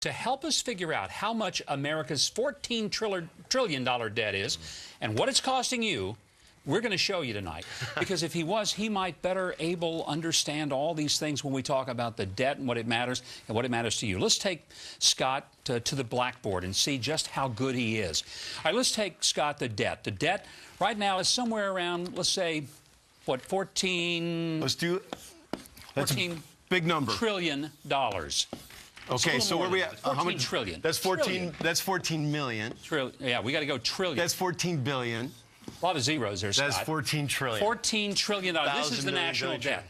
To help us figure out how much America's $14 trillion debt is and what it's costing you, we're going to show you tonight. Because if he was, he might better understand all these things when we talk about the debt and what it matters to you. Let's take Scott to the blackboard and see just how good he is. All right, let's take, Scott, the debt. The debt right now is somewhere around, let's say, what, 14... Let's do... That's 14 a big number. Trillion dollars. Okay, so where are we at? 14 trillion. That's 14. Trillion. That's 14 million. Yeah, we got to go trillion. That's 14 billion. A lot of zeros there, Scott. That's 14 trillion. 14 trillion dollars. This is the national debt.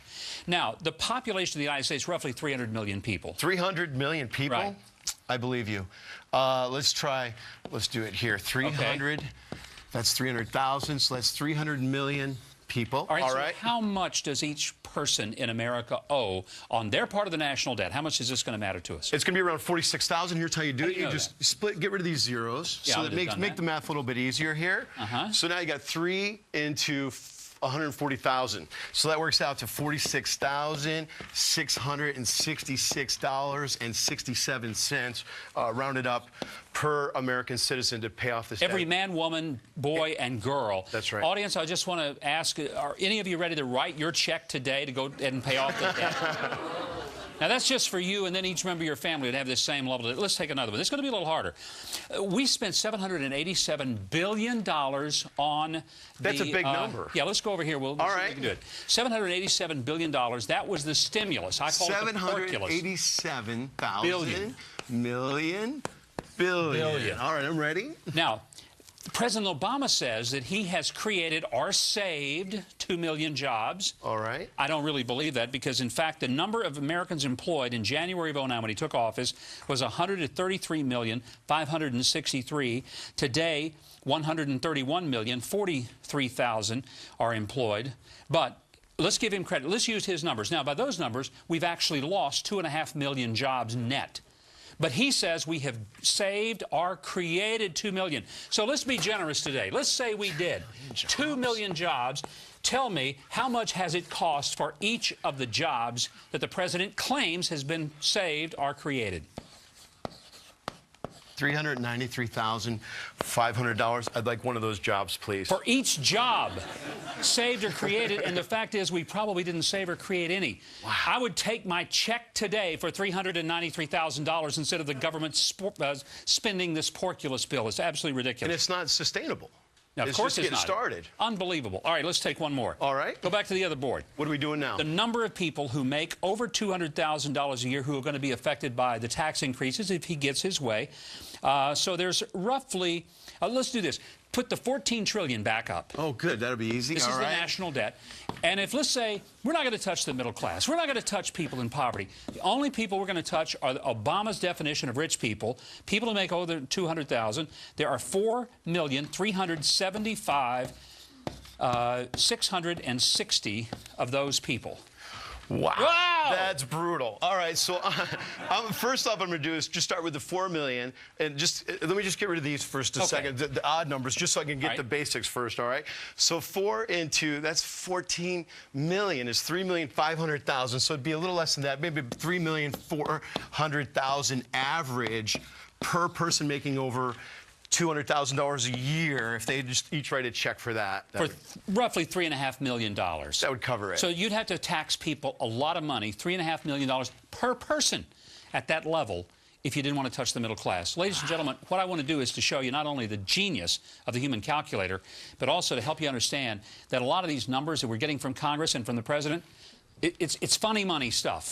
Now, the population of the United States, roughly 300 million people. 300 million people? Right. I believe you. Let's do it here. 300. Okay. That's 300,000. So that's 300 million people. All right. So how much does each person in America owe on their part of the national debt? How much is this going to matter to us? It's going to be around 46,000. Here's how you do it. You just get rid of these zeros. Yeah, so that make the math a little bit easier here. So now you got 3 into 140,000. So that works out to $46,666.67, rounded up per American citizen to pay off this debt. Every man, woman, boy, and girl. That's right. Audience, I just want to ask, are any of you ready to write your check today to go ahead and pay off the debt? Now, that's just for you, and then each member of your family would have this same level. Let's take another one. This is going to be a little harder. We spent $787 billion on That's a big number. Yeah, let's go over here. We'll see if we can do it. $787 billion. That was the stimulus. I call it the porculus. 787,000 billion. All right, I'm ready. Now, President Obama says that he has created or saved 2 million jobs. All right. I don't really believe that because, in fact, the number of Americans employed in January of 2009 when he took office was 133,563. Today, 131,043,000 are employed. But let's give him credit. Let's use his numbers. Now, by those numbers, we've actually lost 2.5 million jobs net. But he says we have saved or created 2 million. So let's be generous today. Let's say we did 2 million jobs. Tell me, how much has it cost for each of the jobs that the president claims has been saved or created? $393,500. I'd like one of those jobs, please. For each job saved or created, and the fact is we probably didn't save or create any. Wow. I would take my check today for $393,000 instead of the government spending this porculus bill. It's absolutely ridiculous. And it's not sustainable. Now, of course it's it's not. Started. Unbelievable. All right, let's take one more. All right. Go back to the other board. What are we doing now? The number of people who make over $200,000 a year who are going to be affected by the tax increases if he gets his way. So there's roughly, let's do this. Put the 14 trillion back up. Oh, good. That'll be easy. This is the national debt. And if, let's say, we're not going to touch the middle class. We're not going to touch people in poverty. The only people we're going to touch are Obama's definition of rich people, people who make over 200,000. There are 4,375,660 of those people. Wow. That's brutal. All right, so first off, I'm going to do is just start with the 4 million, and let me just get rid of these first a second, the odd numbers, just so I can get the basics first. All right. So 4 into that's 14 million is 3,500,000. So it'd be a little less than that, maybe 3,400,000 average per person making over $200,000 a year if they just each write a check for that. For roughly $3.5 million. That would cover it. So you'd have to tax people a lot of money, $3.5 million per person at that level if you didn't want to touch the middle class. Ladies and gentlemen, what I want to do is to show you not only the genius of the human calculator, but also to help you understand that a lot of these numbers that we're getting from Congress and from the president, it's funny money stuff.